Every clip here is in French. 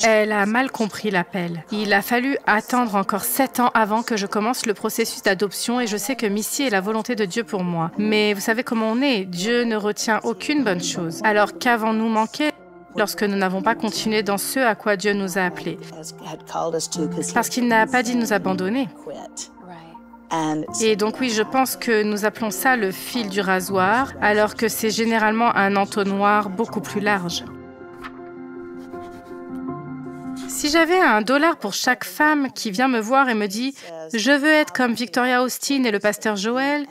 Elle a mal compris l'appel. Il a fallu attendre encore 7 ans avant que je commence le processus d'adoption et je sais que Missy est la volonté de Dieu pour moi. Mais vous savez comment on est, Dieu ne retient aucune bonne chose. Alors qu'avons-nous manqué lorsque nous n'avons pas continué dans ce à quoi Dieu nous a appelés? Parce qu'il n'a pas dit de nous abandonner. Et donc oui, je pense que nous appelons ça le fil du rasoir, alors que c'est généralement un entonnoir beaucoup plus large. Si j'avais $1 pour chaque femme qui vient me voir et me dit « Je veux être comme Victoria Austin et le pasteur Joel,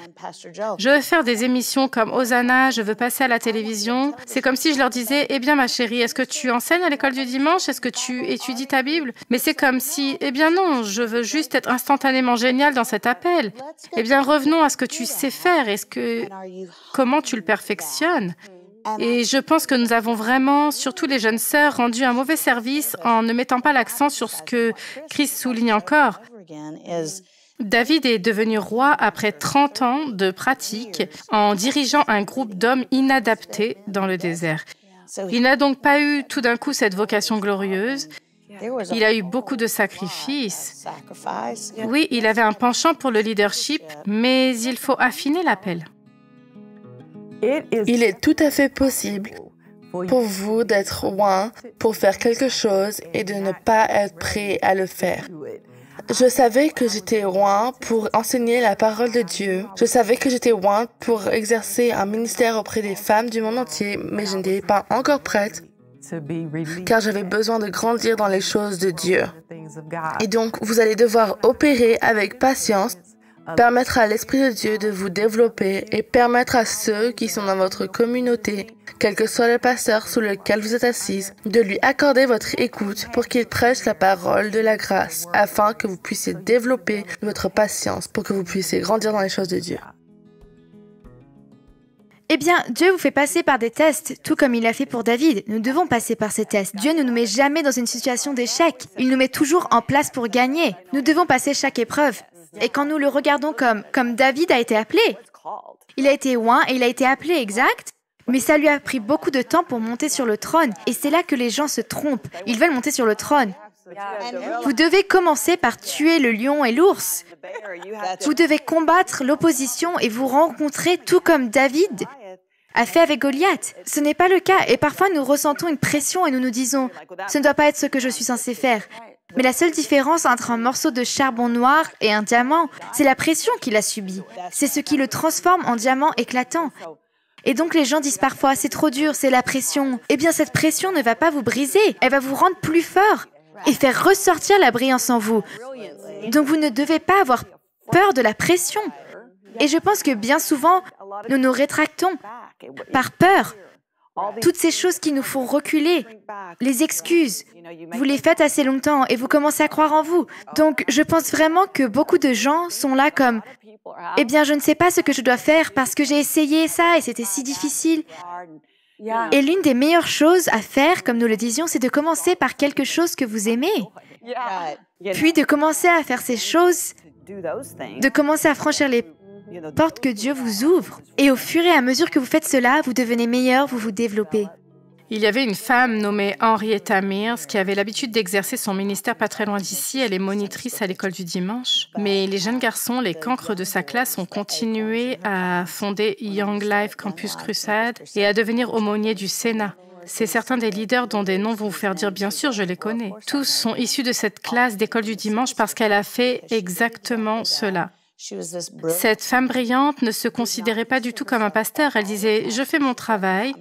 je veux faire des émissions comme Hosanna, je veux passer à la télévision », c'est comme si je leur disais « Eh bien ma chérie, est-ce que tu enseignes à l'école du dimanche? Est-ce que tu étudies ta Bible ?» Mais c'est comme si « Eh bien non, je veux juste être instantanément génial dans cet appel. » Eh bien revenons à ce que tu sais faire, comment tu le perfectionnes. Et je pense que nous avons vraiment, surtout les jeunes sœurs, rendu un mauvais service en ne mettant pas l'accent sur ce que Christ souligne encore. David est devenu roi après 30 ans de pratique en dirigeant un groupe d'hommes inadaptés dans le désert. Il n'a donc pas eu tout d'un coup cette vocation glorieuse. Il a eu beaucoup de sacrifices. Oui, il avait un penchant pour le leadership, mais il faut affiner l'appel. Il est tout à fait possible pour vous d'être loin pour faire quelque chose et de ne pas être prêt à le faire. Je savais que j'étais loin pour enseigner la parole de Dieu. Je savais que j'étais loin pour exercer un ministère auprès des femmes du monde entier, mais je n'étais pas encore prête car j'avais besoin de grandir dans les choses de Dieu. Et donc, vous allez devoir opérer avec patience, permettre à l'Esprit de Dieu de vous développer et permettre à ceux qui sont dans votre communauté, quel que soit le pasteur sous lequel vous êtes assise, de lui accorder votre écoute pour qu'il prêche la parole de la grâce, afin que vous puissiez développer votre patience, pour que vous puissiez grandir dans les choses de Dieu. Eh bien, Dieu vous fait passer par des tests, tout comme il a fait pour David. Nous devons passer par ces tests. Dieu ne nous met jamais dans une situation d'échec. Il nous met toujours en place pour gagner. Nous devons passer chaque épreuve. Et quand nous le regardons comme David a été appelé, il a été oint et il a été appelé, exact, mais ça lui a pris beaucoup de temps pour monter sur le trône. Et c'est là que les gens se trompent. Ils veulent monter sur le trône. Vous devez commencer par tuer le lion et l'ours. Vous devez combattre l'opposition et vous rencontrer tout comme David a fait avec Goliath. Ce n'est pas le cas. Et parfois, nous ressentons une pression et nous nous disons « Ce ne doit pas être ce que je suis censé faire ». Mais la seule différence entre un morceau de charbon noir et un diamant, c'est la pression qu'il a subie. C'est ce qui le transforme en diamant éclatant. Et donc les gens disent parfois « c'est trop dur, c'est la pression ». Eh bien cette pression ne va pas vous briser, elle va vous rendre plus fort et faire ressortir la brillance en vous. Donc vous ne devez pas avoir peur de la pression. Et je pense que bien souvent, nous nous rétractons par peur. Toutes ces choses qui nous font reculer, les excuses, vous les faites assez longtemps et vous commencez à croire en vous. Donc, je pense vraiment que beaucoup de gens sont là comme « Eh bien, je ne sais pas ce que je dois faire parce que j'ai essayé ça et c'était si difficile. » Et l'une des meilleures choses à faire, comme nous le disions, c'est de commencer par quelque chose que vous aimez. Puis de commencer à faire ces choses, de commencer à franchir les portes que Dieu vous ouvre. Et au fur et à mesure que vous faites cela, vous devenez meilleur, vous vous développez. Il y avait une femme nommée Henrietta Mears qui avait l'habitude d'exercer son ministère pas très loin d'ici. Elle est monitrice à l'école du dimanche. Mais les jeunes garçons, les cancres de sa classe, ont continué à fonder Young Life Campus Crusade et à devenir aumôniers du Sénat. C'est certains des leaders dont des noms vont vous faire dire « bien sûr, je les connais ». Tous sont issus de cette classe d'école du dimanche parce qu'elle a fait exactement cela. Cette femme brillante ne se considérait pas du tout comme un pasteur. Elle disait « je fais mon travail,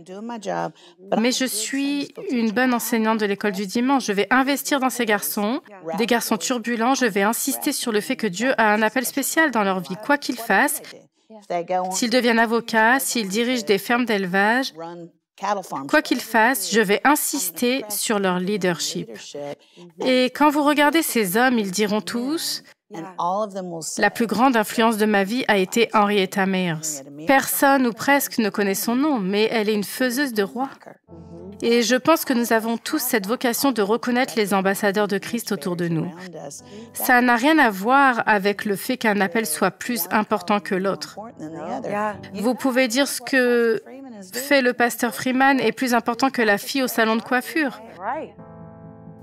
mais je suis une bonne enseignante de l'école du dimanche. Je vais investir dans ces garçons, des garçons turbulents. Je vais insister sur le fait que Dieu a un appel spécial dans leur vie, quoi qu'ils fassent. S'ils deviennent avocats, s'ils dirigent des fermes d'élevage, quoi qu'ils fassent, je vais insister sur leur leadership. » Et quand vous regardez ces hommes, ils diront tous « La plus grande influence de ma vie a été Henrietta Mears. Personne ou presque ne connaît son nom, mais elle est une faiseuse de rois. » Et je pense que nous avons tous cette vocation de reconnaître les ambassadeurs de Christ autour de nous. Ça n'a rien à voir avec le fait qu'un appel soit plus important que l'autre. Vous pouvez dire ce que fait le pasteur Freeman est plus important que la fille au salon de coiffure.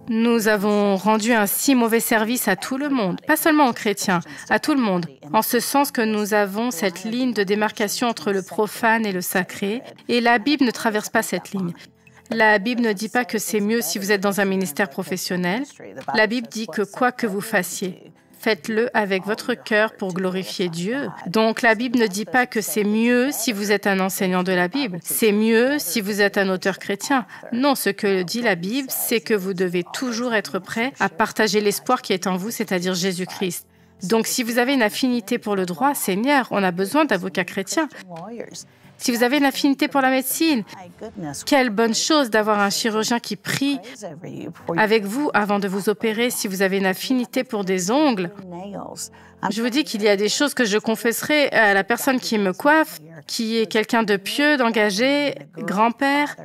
Nous avons rendu un si mauvais service à tout le monde, pas seulement aux chrétiens, à tout le monde, en ce sens que nous avons cette ligne de démarcation entre le profane et le sacré, et la Bible ne traverse pas cette ligne. La Bible ne dit pas que c'est mieux si vous êtes dans un ministère professionnel. La Bible dit que quoi que vous fassiez, faites-le avec votre cœur pour glorifier Dieu. Donc, la Bible ne dit pas que c'est mieux si vous êtes un enseignant de la Bible. C'est mieux si vous êtes un auteur chrétien. Non, ce que dit la Bible, c'est que vous devez toujours être prêt à partager l'espoir qui est en vous, c'est-à-dire Jésus-Christ. Donc, si vous avez une affinité pour le droit, Seigneur, on a besoin d'avocats chrétiens. Si vous avez une affinité pour la médecine, quelle bonne chose d'avoir un chirurgien qui prie avec vous avant de vous opérer. Si vous avez une affinité pour des ongles, je vous dis qu'il y a des choses que je confesserai à la personne qui me coiffe, qui est quelqu'un de pieux, d'engagé, grand-père.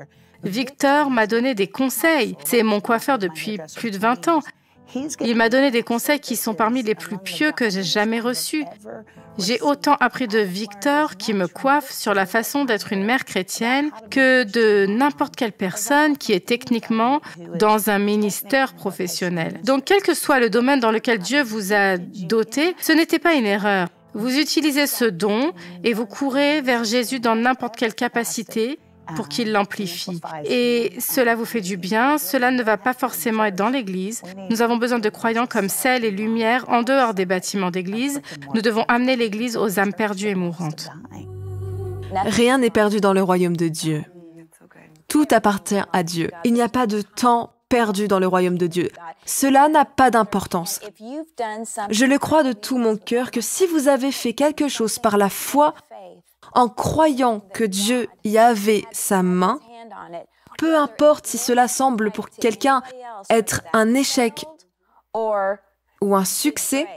Victor m'a donné des conseils. C'est mon coiffeur depuis plus de 20 ans. Il m'a donné des conseils qui sont parmi les plus pieux que j'ai jamais reçus. J'ai autant appris de Victor, qui me coiffe, sur la façon d'être une mère chrétienne, que de n'importe quelle personne qui est techniquement dans un ministère professionnel. Donc, quel que soit le domaine dans lequel Dieu vous a doté, ce n'était pas une erreur. Vous utilisez ce don et vous courez vers Jésus dans n'importe quelle capacité pour qu'il l'amplifie. Et cela vous fait du bien, cela ne va pas forcément être dans l'Église. Nous avons besoin de croyants comme sel et lumière en dehors des bâtiments d'Église. Nous devons amener l'Église aux âmes perdues et mourantes. Rien n'est perdu dans le royaume de Dieu. Tout appartient à Dieu. Il n'y a pas de temps perdu dans le royaume de Dieu. Cela n'a pas d'importance. Je le crois de tout mon cœur que si vous avez fait quelque chose par la foi, en croyant que Dieu y avait sa main, peu importe si cela semble pour quelqu'un être un échec ou un succès,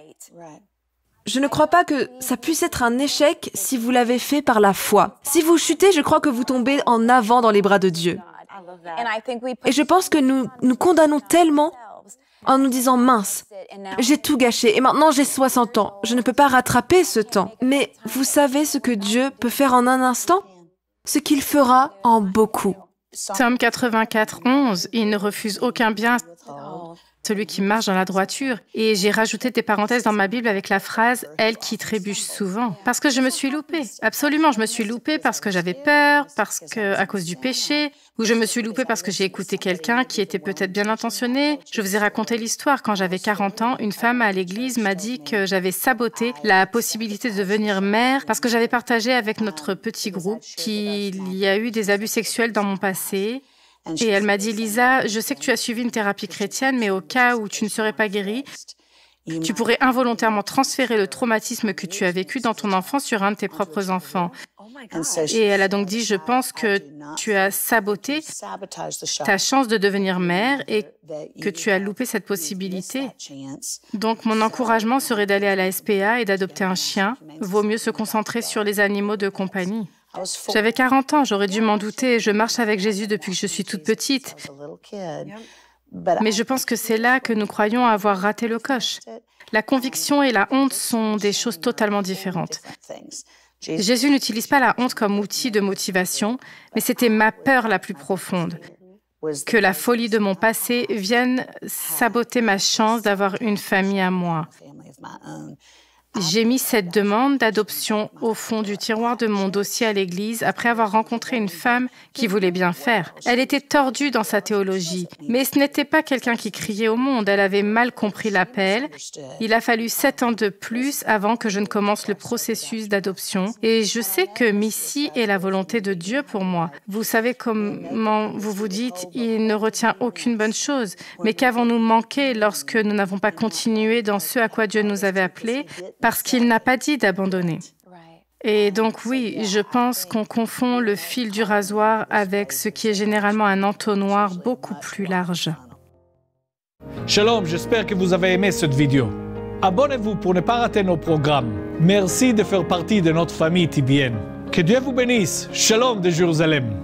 je ne crois pas que ça puisse être un échec si vous l'avez fait par la foi. Si vous chutez, je crois que vous tombez en avant dans les bras de Dieu. Et je pense que nous condamnons tellement en nous disant « mince, j'ai tout gâché et maintenant j'ai 60 ans, je ne peux pas rattraper ce temps. » Mais vous savez ce que Dieu peut faire en un instant? Ce qu'il fera en beaucoup. Psaume 84, 11, « Il ne refuse aucun bien, celui qui marche dans la droiture. » Et j'ai rajouté des parenthèses dans ma Bible avec la phrase « elle qui trébuche souvent ». Parce que je me suis loupée. Absolument, je me suis loupée parce que j'avais peur, parce que à cause du péché, ou je me suis loupée parce que j'ai écouté quelqu'un qui était peut-être bien intentionné. Je vous ai raconté l'histoire. Quand j'avais 40 ans, une femme à l'église m'a dit que j'avais saboté la possibilité de devenir mère parce que j'avais partagé avec notre petit groupe qu'il y a eu des abus sexuels dans mon passé. Et elle m'a dit, Lisa, je sais que tu as suivi une thérapie chrétienne, mais au cas où tu ne serais pas guérie, tu pourrais involontairement transférer le traumatisme que tu as vécu dans ton enfance sur un de tes propres enfants. Et elle a donc dit, je pense que tu as saboté ta chance de devenir mère et que tu as loupé cette possibilité. Donc, mon encouragement serait d'aller à la SPA et d'adopter un chien. Vaut mieux se concentrer sur les animaux de compagnie. J'avais 40 ans, j'aurais dû m'en douter. Je marche avec Jésus depuis que je suis toute petite. Mais je pense que c'est là que nous croyons avoir raté le coche. La conviction et la honte sont des choses totalement différentes. Jésus n'utilise pas la honte comme outil de motivation, mais c'était ma peur la plus profonde, que la folie de mon passé vienne saboter ma chance d'avoir une famille à moi. J'ai mis cette demande d'adoption au fond du tiroir de mon dossier à l'église après avoir rencontré une femme qui voulait bien faire. Elle était tordue dans sa théologie, mais ce n'était pas quelqu'un qui criait au monde. Elle avait mal compris l'appel. Il a fallu 7 ans de plus avant que je ne commence le processus d'adoption. Et je sais que Missy est la volonté de Dieu pour moi. Vous savez comment vous vous dites, il ne retient aucune bonne chose. Mais qu'avons-nous manqué lorsque nous n'avons pas continué dans ce à quoi Dieu nous avait appelés? Parce qu'il n'a pas dit d'abandonner. Et donc oui, je pense qu'on confond le fil du rasoir avec ce qui est généralement un entonnoir beaucoup plus large. Shalom, j'espère que vous avez aimé cette vidéo. Abonnez-vous pour ne pas rater nos programmes. Merci de faire partie de notre famille TBN. Que Dieu vous bénisse. Shalom de Jérusalem.